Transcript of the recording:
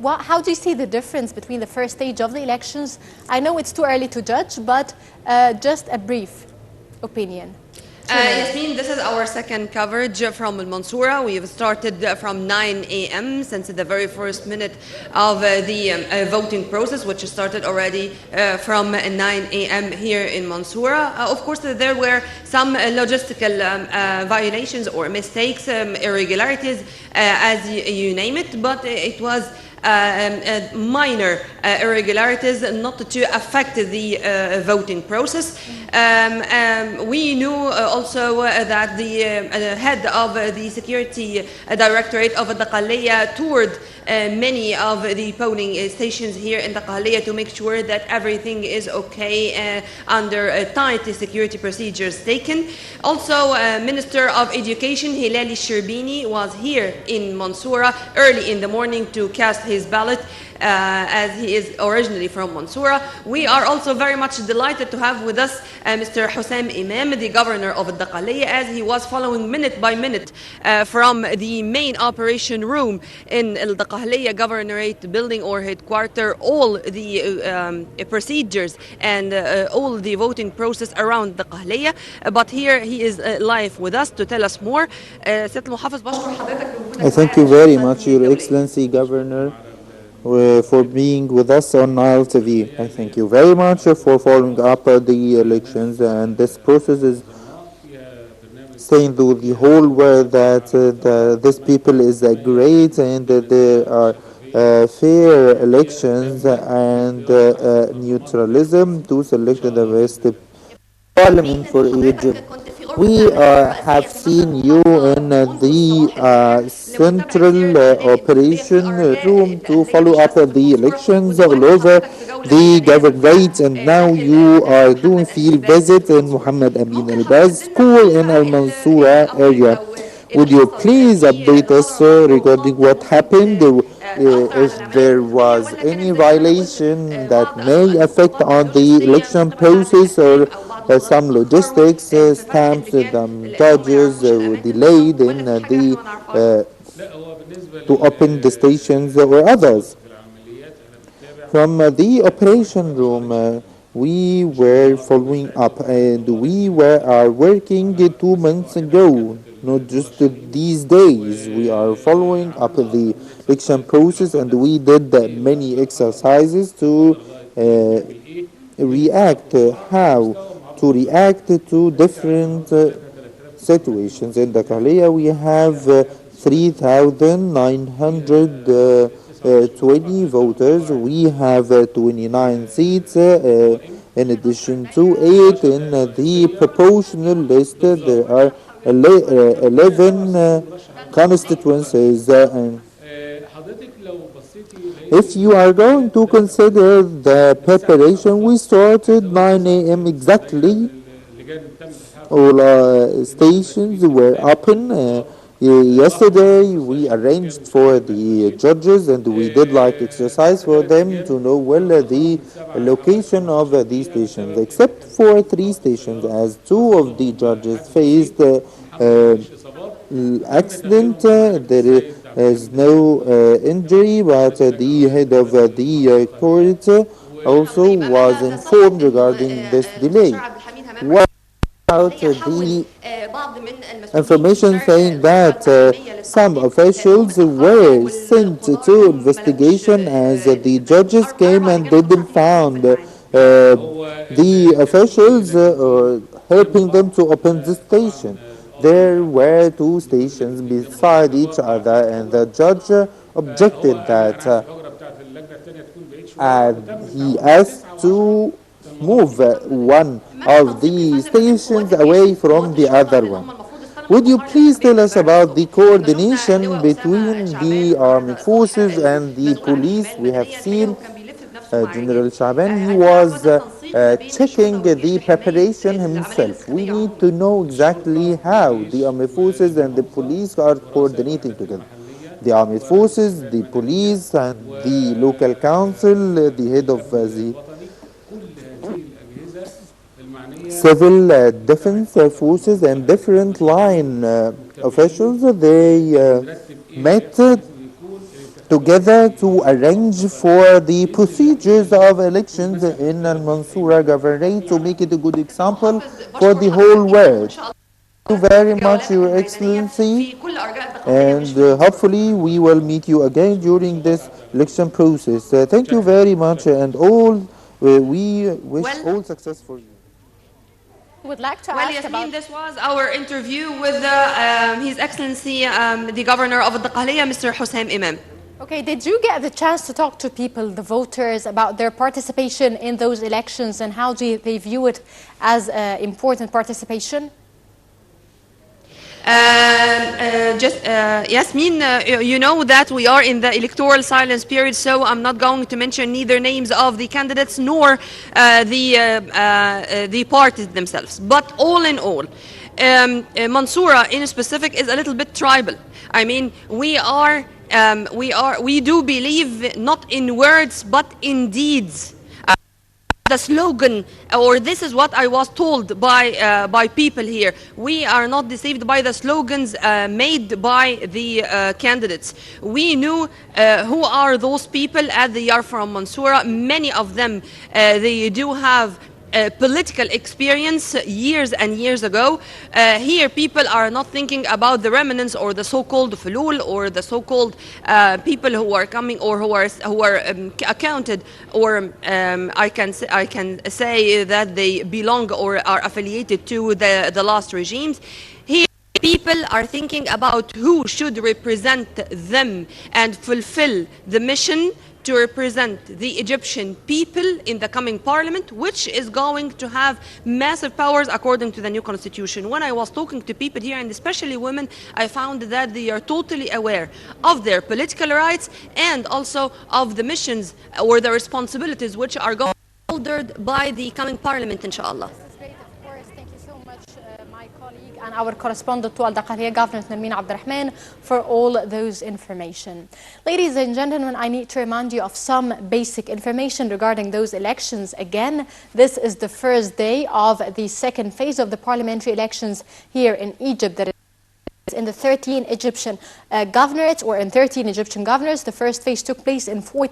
How do you see the difference between the first stage of the elections? I know it's too early to judge, but just a brief opinion. Yasmin, this is our second coverage from Al Mansoura. We have started from 9 a.m. since the very first minute of the voting process, which started already from 9 a.m. here in Mansoura. Of course, there were some logistical violations or mistakes, irregularities, as you name it, but it was minor irregularities, not to affect the voting process. We knew also that the head of the security directorate of Dakahlia toured many of the polling stations here in Dakahlia to make sure that everything is okay under tight security procedures taken. Also, Minister of Education Hilali Sherbini was here in Mansoura early in the morning to cast his ballot, as he is originally from Mansoura. We are also very much delighted to have with us Mr. Hossam Imam, the governor of Dakahlia, as he was following minute by minute from the main operation room in the Dakahlia Governorate building or headquarter, all the procedures and all the voting process around Dakahlia. But here he is live with us to tell us more. سيادة المحافظ بشكر حضرتك. I thank you very much, Your Excellency, Governor, for being with us on Nile TV. I thank you very much for following up the elections, and this process is saying to the whole world that this people is great and that there are fair elections and neutralism to select the best parliament for Egypt. We have seen you in the central operation room to follow up the elections all over the governorate, and now you are doing field visit in Muhammad Amin al-Baz school in Al Mansoura area. Would you please update us regarding what happened, if there was any violation that may affect on the election process, or some logistics, stamps, judges delayed in to open the stations or others? From the operation room, we were following up, and we are working 2 months ago, not just these days. We are following up the election process, and we did many exercises to react, how to react to different situations. In Dakahlia, we have 3,920 voters. We have 29 seats, in addition to 8 in the proportional list. There are 11 constituencies. If you are going to consider the preparation, we started 9 a.m. exactly. All stations were open. Yesterday we arranged for the judges, and we did like exercise for them to know well the location of these stations, except for 3 stations, as 2 of the judges faced accident. There is no injury, but the head of the court also was informed regarding this delay. What about the information saying that some officials were sent to investigation, as the judges came and didn't found the officials helping them to open the station? There were 2 stations beside each other, and the judge objected that, and he asked to move one of the stations away from the other one. Would you please tell us about the coordination between the armed forces and the police? We have seen General Shaban, he was checking the preparation himself. We need to know exactly how the armed forces and the police are coordinating together. The armed forces, the police, and the local council, the head of the civil defense forces, and different line officials, they met together to arrange for the procedures of elections in Al-Mansoura Governorate to make it a good example for the whole world. Thank you very much, Your Excellency, and hopefully we will meet you again during this election process. Thank you very much, and we wish all success for you. Would like to Well, ask Yasmin, about... this was our interview with His Excellency, the Governor of Dakahlia, Mr. Hossam Imam. Okay, did you get the chance to talk to people, the voters, about their participation in those elections and how do they view it as important participation? Yasmin, you know that we are in the electoral silence period, so I'm not going to mention neither names of the candidates nor the parties themselves. But all in all, Mansoura in specific is a little bit tribal. I mean, we do believe not in words but in deeds. The slogan, or this is what I was told by people here, we are not deceived by the slogans made by the candidates. We knew who are those people as they are from Mansoura. Many of them, they do have political experience years and years ago. Here people are not thinking about the remnants or the so-called fulul or the so-called people who are coming or who are accounted, or I can say that they belong or are affiliated to the last regimes. Here people are thinking about who should represent them and fulfill the mission to represent the Egyptian people in the coming parliament, which is going to have massive powers according to the new constitution. When I was talking to people here, and especially women, I found that they are totally aware of their political rights and also of the missions or the responsibilities which are going to be shouldered by the coming parliament, inshallah. And our correspondent to Dakahlia, Governor Nermin Rahman, for all those information. Ladies and gentlemen, I need to remind you of some basic information regarding those elections. Again, this is the first day of the second phase of the parliamentary elections here in Egypt. That is in the 13 Egyptian governorates, or in 13 Egyptian governors. The first phase took place in 14